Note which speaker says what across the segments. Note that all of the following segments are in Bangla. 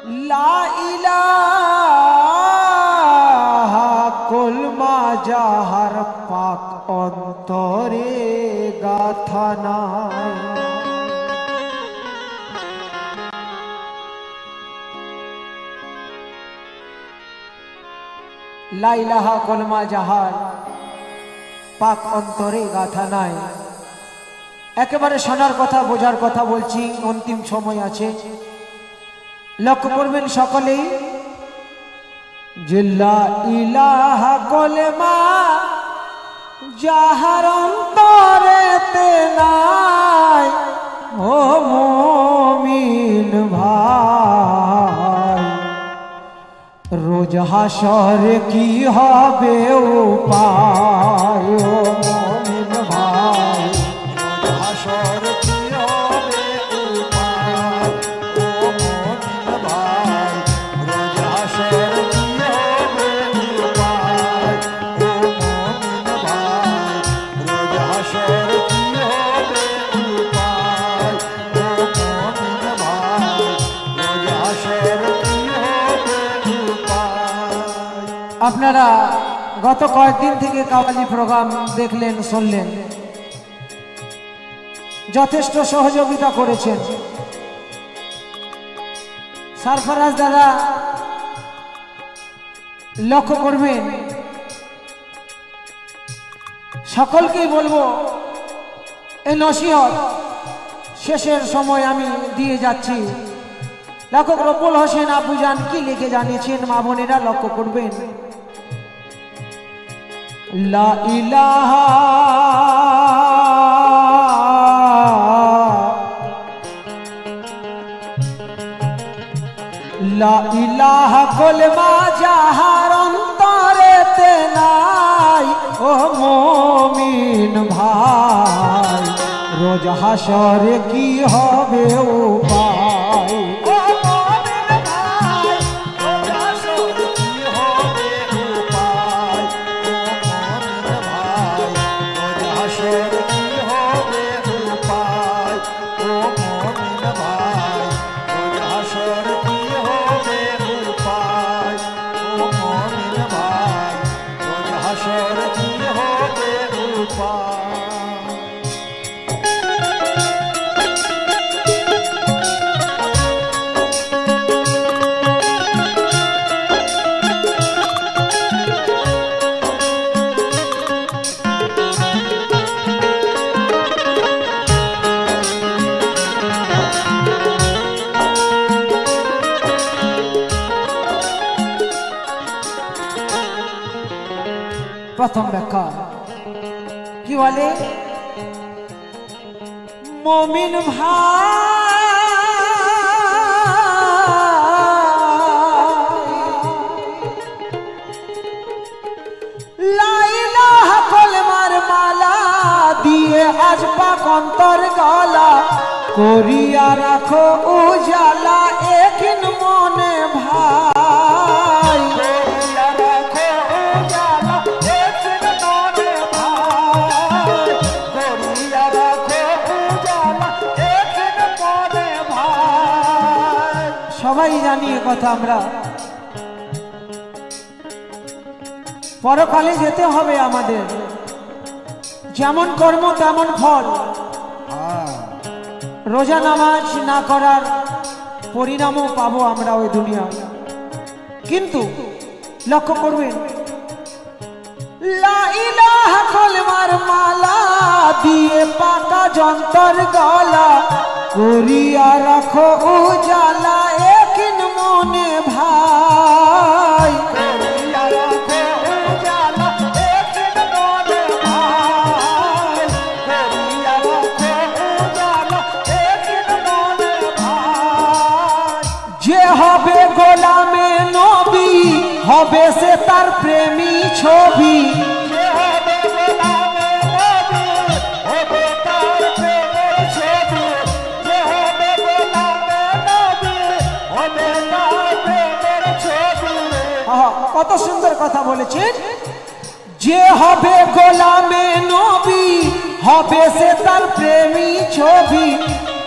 Speaker 1: লা ইলাহা কলমা যাহার পাক অন্তরে গাথা নাই। লা ইলাহা কলমা যাহার পাক অন্তরে গাথা নাই। একেবারে শোনার কথা বোঝার কথা বলছি, অন্তিম সময় আছে, লক্ষ্য করবেন সকলেই। যে লা ইলাহা কলমা যাহার অন্তরেতে নাই, ও মুমিন ভাই, রোজ হাসরে কি হবে উপায়? ও মুমিন ভাই, রোজ হাসরে কি হবে উপায়? ও মুমিন ভাই, রোজ হাসরে কি হবে উপায়? ও মুমিন ভাই, রোজ হাসরে কি হবে উপায়? ও মুমিন ভাই, রোজ হাসরে কি হবে উপায়? আপনারা গত কয়েকদিন থেকে কাওয়ালি প্রোগ্রাম দেখলেন, শুনলেন, যথেষ্ট সহযোগিতা করেছেন। সরফরাজ দাদা লক্ষ্য করবেন, সকলকেই বলবো এই নসিহত শেষের সময় আমি দিয়ে যাচ্ছি। লেখক রব্বুল হোসেন আবুজান কি লিখে জানিয়েছেন, মা বোনেরা লক্ষ্য করবেন। লা ইলাহা লা ইলাহা কলমা যাহার অন্তরেতে নাই, ও মুমিন ভাই, রোজ হাসরে কি হবে উপায়? প্রথম ব্যাখ্যা কি বলে, মুমিন ভাই, লা ইলাহা কলমার মালা দিয়ে আজ পাক অন্তর গলা, করিয়া রাখো উজালা একিন মনে ভাই। সবাই জানি কথা, আমরা পরকালে যেতে হবে আমাদের, যেমন কর্ম তেমন ফল। রোজা নামাজ না করার পরিণামও পাবো আমরা ওই দুনিয়ায়। কিন্তু লক্ষ্য করবেন, লা ইলাহা কলমার মালা দিয়ে পাকা যন্তর গলা, করিয়া রাখো উজালা একিন মনে ভাই। যে হবে গোলামে নবী, হবে সে তার প্রেমী ছবি। কত সুন্দর কথা বলেছেন, যে হবে গোলামে নবী, হবে সে তার প্রেমী ছবি।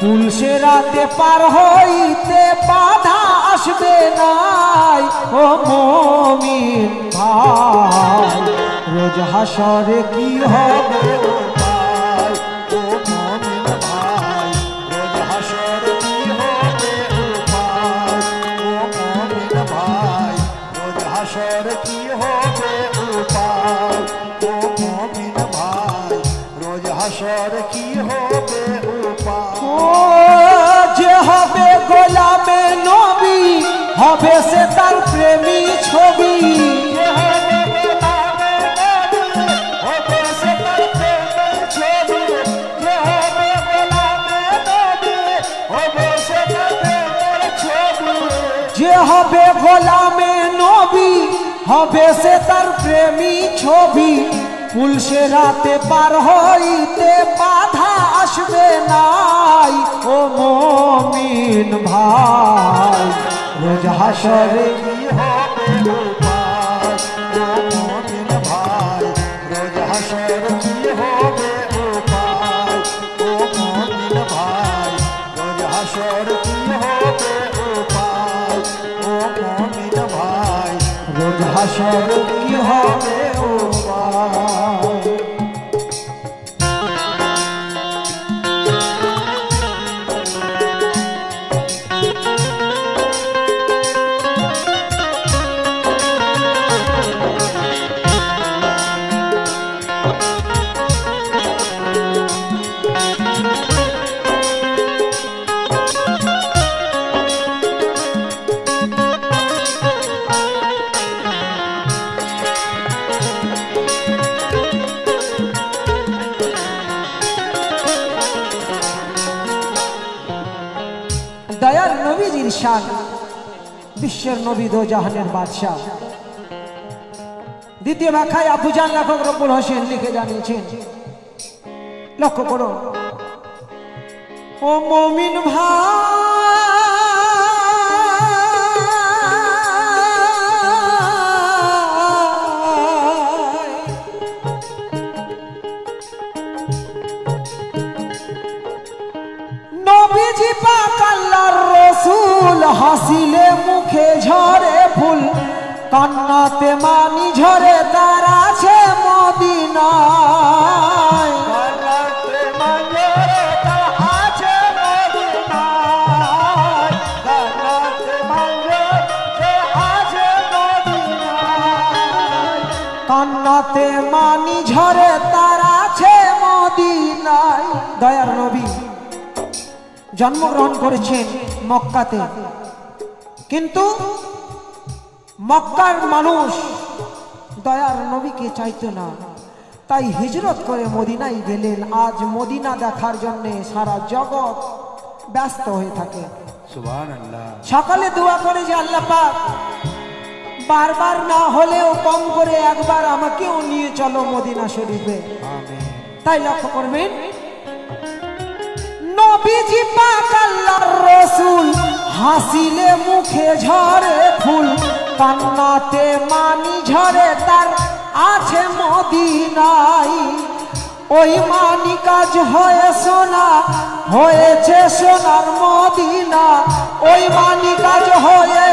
Speaker 1: পুলসে রাতে পার হইতে বাধা আসবে ও মুমিন ভাই রোজ হাসরে কি হবে
Speaker 2: উপায় ও মুমিন ভাই রোজ হাসরে কি হবে উপায় ও মুমিন ভাই রোজ হাসরে কি হবে উপায় ও মুমিন ভাই রোজ হাসরে কি হবে উপায়
Speaker 1: ও যে হবে গোলামে নবী হবে সে তার প্রেমী ছবি যে হবে গোলামে নবী হবে সে তার প্রেমী ছবি পুলসে রাতে পার হইতে বাধা আসবে নাই ও মুমিন ভাই রোজ হাসরে
Speaker 2: কি হবে উপায় ও মুমিন ভাই রোজ হাসরে কি হবে উপায় ও মুমিন ভাই রোজ হাসরে কি হবে উপায় ও মুমিন ভাই
Speaker 1: রোজ হাসরে কি হবে উপায় দয়ার নবীজির শান বিশ্বের নবী দো জাহানের বাদশাহ দ্বিতীয় ব্যাখ্যায় আবুজান লেখক রব্বুল হোসেন লিখে জানিয়েছেন লক্ষ্য করো ও মুমিন ভাই নবীজি পাক আল্লাহর রাসূল হাসিলে মুখে ঝরে ফুল কান্নাতে মানি ঝরে তার আছে মদিনায়
Speaker 2: কান্নাতে মানি তার আছে মদিনায় কান্নাতে মানি আছে মদিনায়
Speaker 1: কান্নাতে মানি ঝরে তার আছে মদিনায় দয়ার নবী জন্মগ্রহণ করেছেন মক্কাতে কিন্তু মক্কার মানুষ দয়ার নবীকে চাইতো না তাই হিজরত করে মদিনায় গেলেন আজ মদিনা দেখার জন্য সারা জগৎ ব্যস্ত হয়ে থাকে
Speaker 2: সুবহানাল্লাহ
Speaker 1: সকালে দোয়া করে যে আল্লাহ পাক বারবার না হলেও কম করে একবার আমাকেও নিয়ে চলো মদিনা শরীফে
Speaker 2: আমিন
Speaker 1: তাই লক্ষ্য করবেন নবীজি পাক আল্লাহর রাসূল হাসিলে মুখে ঝরে ফুল কান্নাতে মানি ঝরে তার আছে মদিনায় ওই মানি কাজ হয়ে সোনা হয়েছে সোনার মদিনা ওই মানি কাজ হয়ে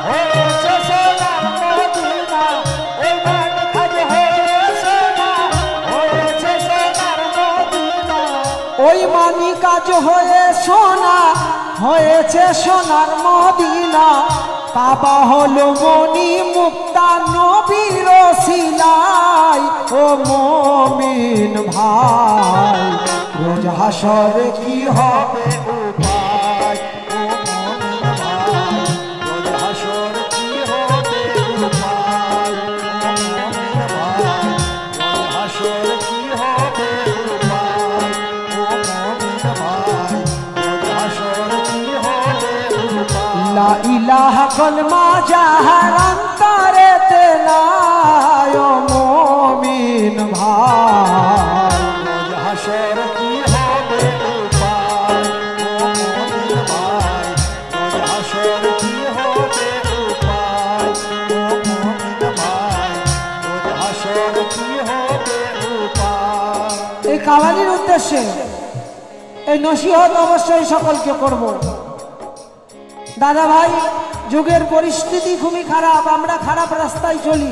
Speaker 2: হয়েছে সোনার মদিনা ওই মানি কাজ হয়েছে সোনা হয়েছে সোনার মদিনা
Speaker 1: ওই মানি কাজ হয়ে সোনা হয়েছে সোনার মদিনা কাবা হলো মনি মুক্তা নবীর ওসিলায় ও মুমিন ভাই রোজ হাসরে কি হবে
Speaker 2: উপায় ও মুমিন ভাই রোজ হাসরে কি হবে উপায় ও মুমিন ভাই রোজ হাসরে কি হবে উপায় ও মুমিন ভাই রোজ হাসরে কি হবে উপায়
Speaker 1: লা ইলাহা কলমা যাহার অন্তরেতে নাই ও মুমিন ভাই
Speaker 2: রোজ হাসরে কি হবে উপায় ও মুমিন ভাই রোজ হাসরে কি হবে উপায় ও মুমিন ভাই রোজ হাসরে কি হবে উপায়
Speaker 1: এই কাওয়ালির উদ্দেশ্যে এই নসিহত অবশ্যই সকলকে করব দাদা ভাই, যুগের পরিস্থিতি খুবই খারাপ, আমরা খারাপ রাস্তায় চলি।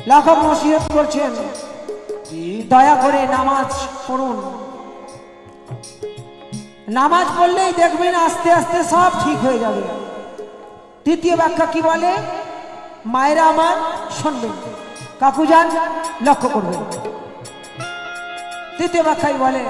Speaker 1: লেখক নসিহত করছেন, দয়া করে নামাজ পড়ুন। নামাজ পড়লেই দেখবেন আস্তে আস্তে সব ঠিক হয়ে যাবে। তৃতীয় ব্যাখ্যা কি বলে? মায়েরা আমার শুনবেন, কাকু যান লক্ষ্য করবেন। তৃতীয় ব্যাখ্যাই বলে,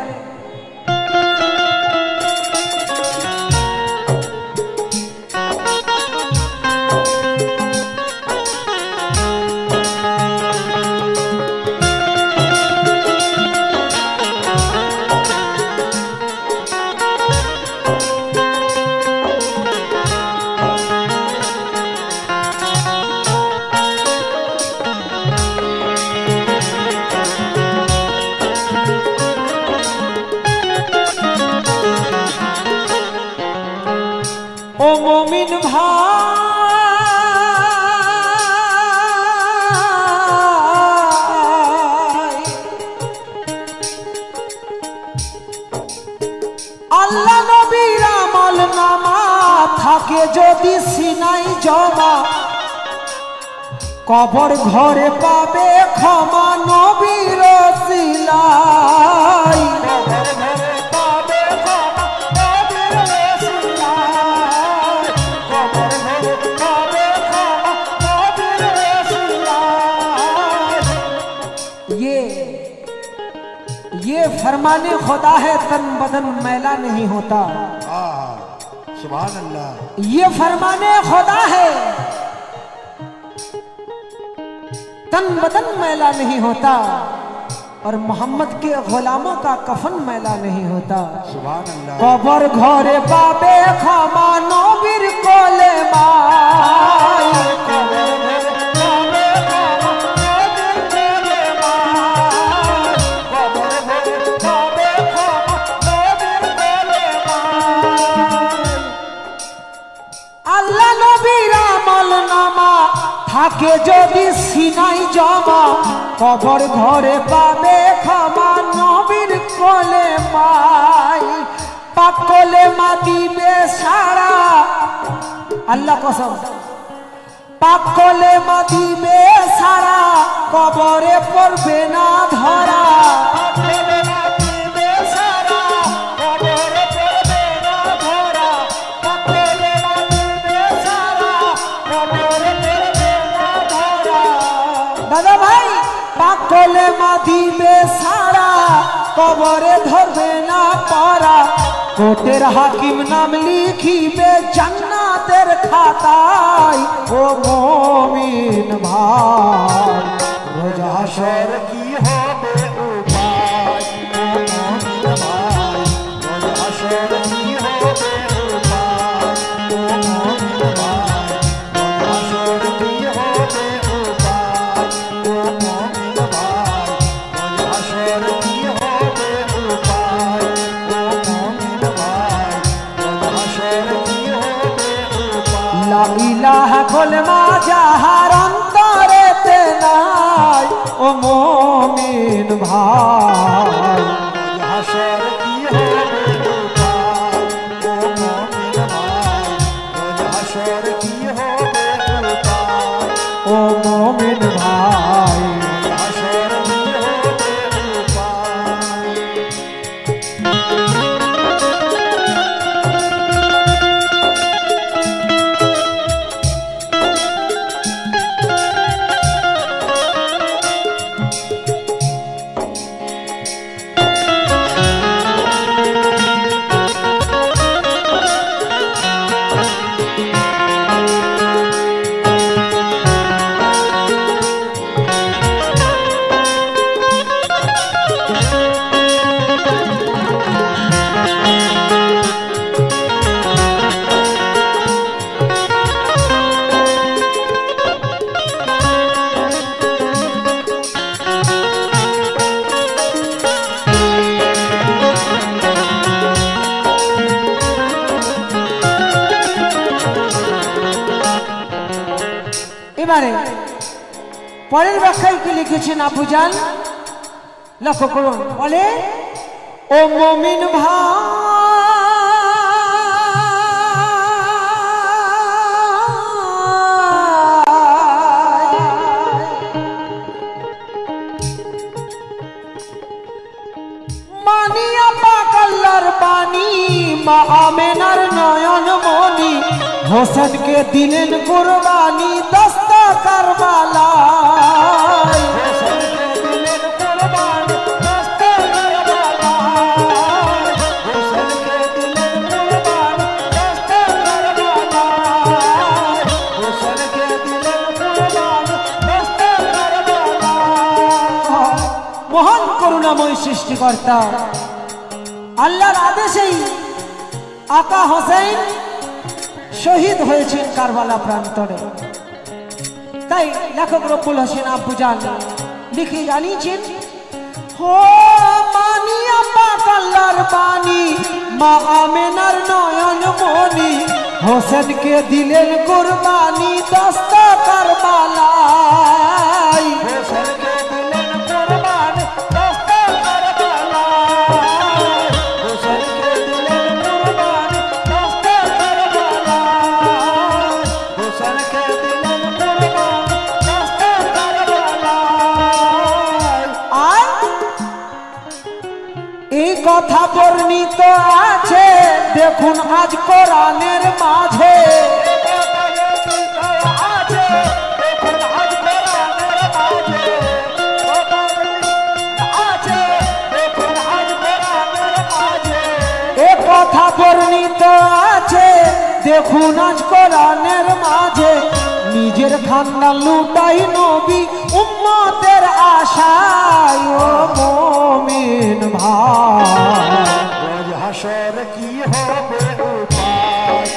Speaker 1: ও মুমিন ভাই, আল্লাহ নবীর আমল নামা থাকে যদি সিনাই জমা, কবর ঘরে পাবে ক্ষমা নবীর ওসিলায়। ये फरमाने खुदा है, तन बदन मैला नहीं होता।
Speaker 2: सुभान अल्लाह।
Speaker 1: ये फरमाने खुदा है, तन बदन मैला नहीं होता, और मोहम्मद के गुलामों का कफन मैला नहीं होता।
Speaker 2: सुभान अल्लाह।
Speaker 1: कबर घरे पाबे क्षमा नबीर कोले माय। আল্লাহ নবীর আমল নামা থাকে যদি সিনাই জমা, কবর ঘরে পাবে ক্ষমা নবীর কোলে মাই। পাক কোলে মা দিবে সারা, আল্লাহ কসম, পাক কোলে মা দিবে সারা, কবরে পড়বে না ধরা। দাদা ভাই, পাকলে মাদিবে সারা, কবরে ধরবে না পারা। কোটের হাকিম নাম লিখিবে জান্নাতের খাতায়। ও মুমিন ভাই,
Speaker 2: রোজ হাসর কি হবে উপায়? ও মুমিন ভাই, রোজ হাসর কি হবে উপায়? ও মুমিন ভাই, রোজ হাসর কি হবে উপায়? ও মুমিন ভাই, রোজ হাসর কি হবে উপায়? ও মুমিন ভাই, রোজ হাসর কি হবে উপায়?
Speaker 1: লা ইলাহা কলমা যাহার অন্তরেতে নাই। ও মুমিন ভাই,
Speaker 2: হাসর কি হবে উপায়? ও মুমিন ভাই, রোজ হাসর কি হবে উপায়?
Speaker 1: ও মুমিন ভাই।
Speaker 2: হাসর কি হবে উপায়?
Speaker 1: এবারে পরের ব্যাখ্যায় কি লিখেছেন আবুজান, লক্ষ্য করুন। বলে, ও মুমিন ভাই, আমেনার নয়ন মনি হোসেনকে দিলেন কুরবানি দস্তা কারবালায়।
Speaker 2: হোসেনকে দিলেন কুরবানি দস্তা কারবালায়। হোসেনকে দিলেন কুরবানি দস্তা কারবালায়। হোসেনকে দিলেন কুরবানি দস্তা কারবালায়।
Speaker 1: মহান করুণাময় সৃষ্টিকর্তা আল্লাহর আদেশেই আকা হোসেন শহীদ হয়েছেন কারবালা প্রান্তরে। তাই লেখক রব্বুল হোসেন আব্বুজান লিখে জানিয়েছেন, হো মানিয়া পাক আল্লাহর বাণী মা আমেনার নয়ন মনি হোসেনকে দিলেন কুরবানি দস্তা কারবালায়।
Speaker 2: হোসেনকে দিলেন কুরবানি দস্তা কারবালায়। হোসেনকে দিলেন কুরবানি দস্তা কারবালায়। হোসেনকে দিলেন কুরবানি দস্তা কারবালায়।
Speaker 1: আর এই কথা বর্ণিত আছে দেখুন আজ কোরআনের মাঝে। এ কথা বর্ণিত আছে দেখুন আজ কোরআনের মাঝে। নিজের খানদান লুটাই নবী উম্মতের আশায় ও মুমিন ভাই।
Speaker 2: রোজ হাসর কি হবে উপায়?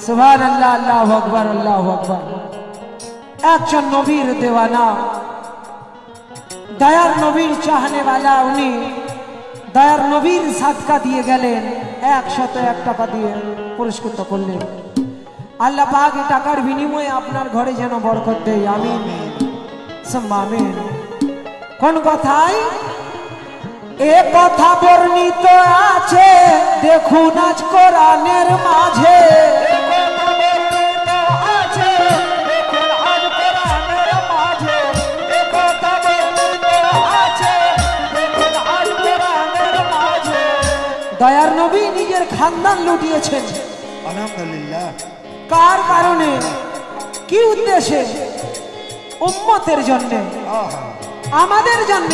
Speaker 1: সুবহানাল্লাহ, আল্লাহু আকবার, আল্লাহু আকবার। একজন নবীর দেওয়ানা, দয়ার নবীর চাহনেওয়ালা, উনি দয়ার নবীর সাদকা দিয়ে গেলেন, 101 টাকা দিয়ে পুরস্কৃত করলেন। আল্লাহ পাক এই টাকার বিনিময়ে আপনার ঘরে যেন বরকত দেয়, আমিন সুম্মা আমিন। কোন কথায়? এ কথা বর্ণিত আছে দেখুন আজ কোরআনের মাঝে। দয়ার নবী নিজের খানদান লুটিয়েছেন,
Speaker 2: আলহামদুলিল্লাহ।
Speaker 1: কার কারণে, কি উদ্দেশ্যে? উম্মতের জন্য,
Speaker 2: আহা,
Speaker 1: আমাদের জন্য।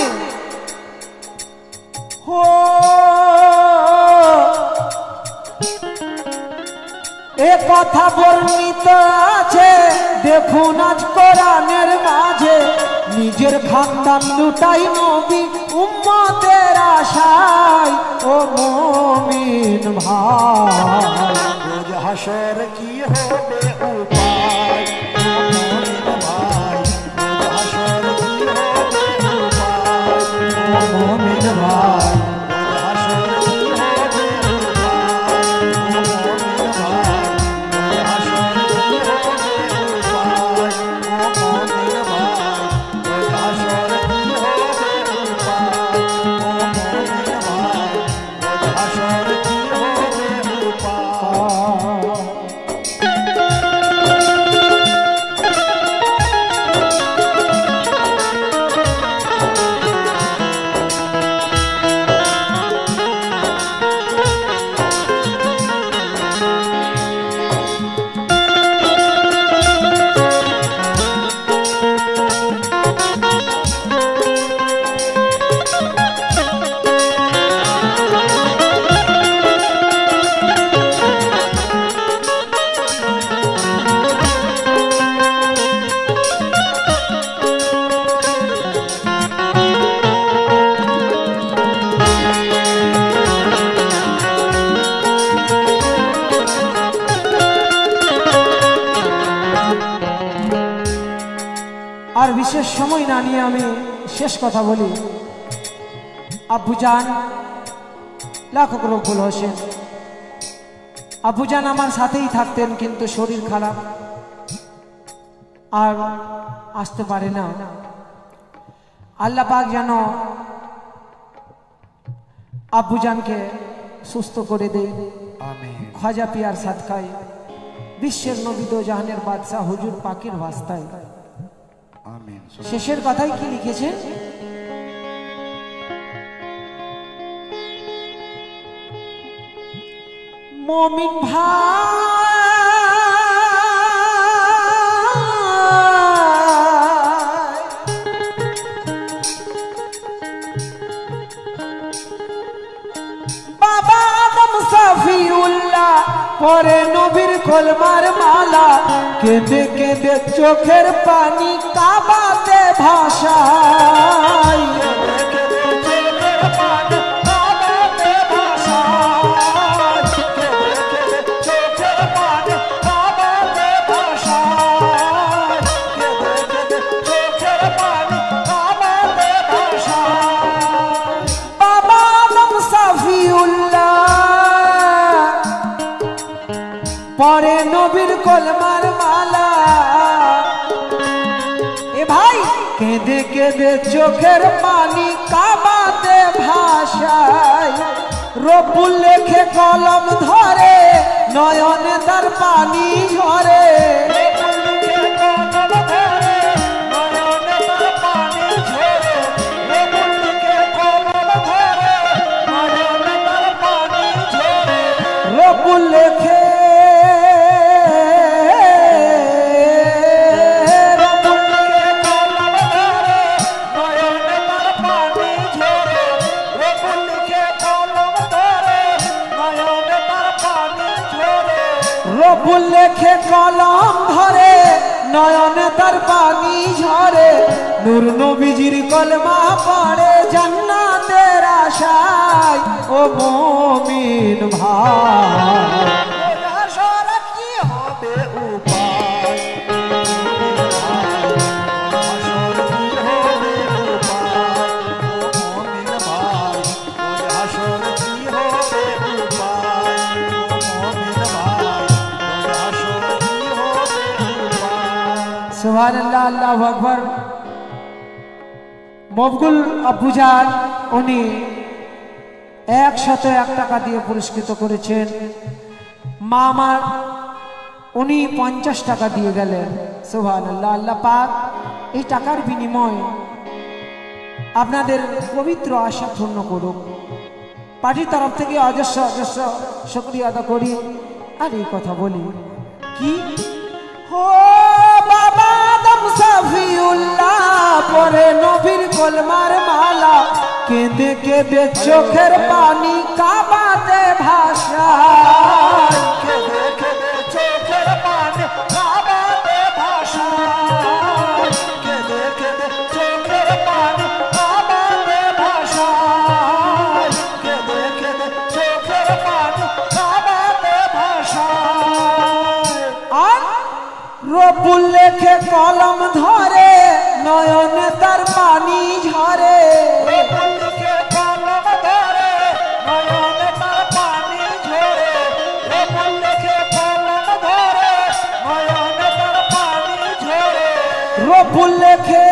Speaker 1: হো এ কথা বর্ণিত আছে দেখুন আজ কোরআনের মাঝে। নিজের খানদান লুটাই নবী উম্মতের আশায় ও মুমিন ভাই।
Speaker 2: রোজ হাসর কি হবে উপায়? মুমিন ভাই, রোজ হাসর কি হবে উপায়?
Speaker 1: মুমিন ভাই,
Speaker 2: রোজ হাসর কি হবে উপায়? মুমিন ভাই, রোজ হাসর কি হবে উপায়? মুমিন ভাই, রোজ হাসর কি হবে উপায়? মুমিন ভাই, রোজ হাসর কি হবে উপায়?
Speaker 1: আর বিশেষ সময় না নিয়ে আমি শেষ কথা বলি। আব্বুজান লেখক রব্বুল হোসেন, আব্বুজান আমার সাথেই থাকতেন, কিন্তু শরীর খারাপ, আর আসতে পারে না। আল্লাহ পাক যেন আব্বুজানকে সুস্থ করে দেয়।
Speaker 2: আমিন
Speaker 1: খাজা পিয়ার সাদকায় বিশ্বের নবী দো জাহানের বাদশাহ হুজুর পাকের বাস্তায়
Speaker 2: আমিন
Speaker 1: শেষের কথাই কি লিখেছেন? মমিন ভাই বাবা আদম সাফিউল্লাহ পরে নবীর কলমার মালা, কেঁদে কেঁদে চোখের পানি কাবাতে ভাষায়। বাবা আদম সাফিউল্লাহ পরে নবীর কলমার মালা, এ ভাই কেঁদে কেঁদে চোখের পানি কাবাতে ভাষায়। রব্বুল লেখে কলম ধরে নয়নে তার পানি ঝরে। রব্বুল লেখে রব্বুল লেখে কলম ধরে নয়নে তার পানি ঝরে। নূর নবীজির কলমা পড়ে জান্নাতের আশায়। ও মুমিন ভাই
Speaker 2: কি হবে উপায়
Speaker 1: সুবহানাল্লাহ, আল্লাহু আকবার। মফগুল আব্বুজান উনি 101 টাকা দিয়ে পুরস্কৃত করেছেন। মা আমার উনি 50 টাকা দিয়ে গেলেন। সুবহানাল্লাহ, আল্লাহ পাক এই টাকার বিনিময়ে আপনাদের পবিত্র আশা পূর্ণ করুক। পার্টির তরফ থেকে অজস্র অজস্র শুকরিয়া আদা করি। আর এই কথা বলি কি, ও বাবা আদম সাফিউল্লাহ পরে নবীর কলমার মালা, কেঁদে কেঁদে চোখের পানি কাবাতে ভাষায়।
Speaker 2: কেঁদে কেঁদে চোখের পানি কাবাতে ভাষায়। কেঁদে কেঁদে চোখের পানি কাবাতে ভাষায়। কেঁদে কেঁদে চোখের পানি কাবাতে ভাষায়।
Speaker 1: আর রব্বুল লেখে কলম ধরে নয়নে তার পানি ঝরে।
Speaker 2: রব্বুল লেখে কলম ধরে নয়নে তার পানি ঝরে। রব্বুল লেখে কলম ধরে নয়নে তার পানি ঝরে।
Speaker 1: রব্বুল লেখে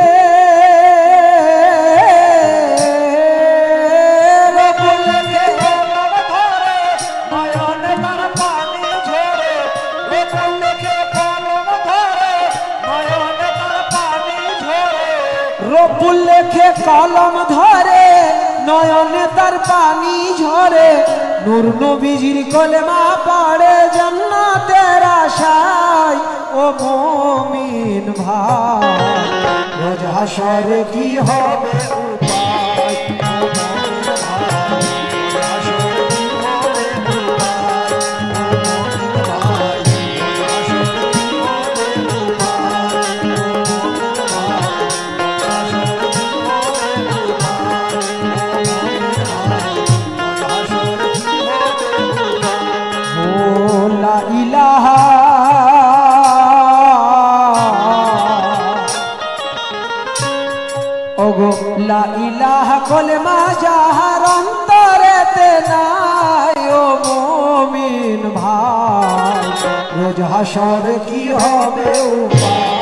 Speaker 1: রব্বুল লেখে
Speaker 2: কলম ধরে নয়নে তার পানি ঝরে। রব্বুল লেখে কলম ধরে নয়নে তার পানি ঝরে।
Speaker 1: রব্বুল লেখে কলম ধরে নয়নে তার পানি ঝরে। নূর নবীজির কলেমা পড়ে জান্নাতের আশায়। ও মুমিন ভাই
Speaker 2: রোজ হাসরে কি হবে উপায়? ও মুমিন ভাই, রোজ হাসরে কি হবে উপায়? ও মুমিন ভাই, রোজ হাসরে কি হবে উপায়? ও মুমিন ভাই, রোজ হাসরে কি হবে উপায়? ও মুমিন ভাই, রোজ হাসরে কি হবে উপায়?
Speaker 1: ও লা ইলাহা ওগো লা ইলাহা কলেমা যাহার অন্তরেতে নাই। ও মুমিন ভাই রোজ হাসরে কি হবে উপায়?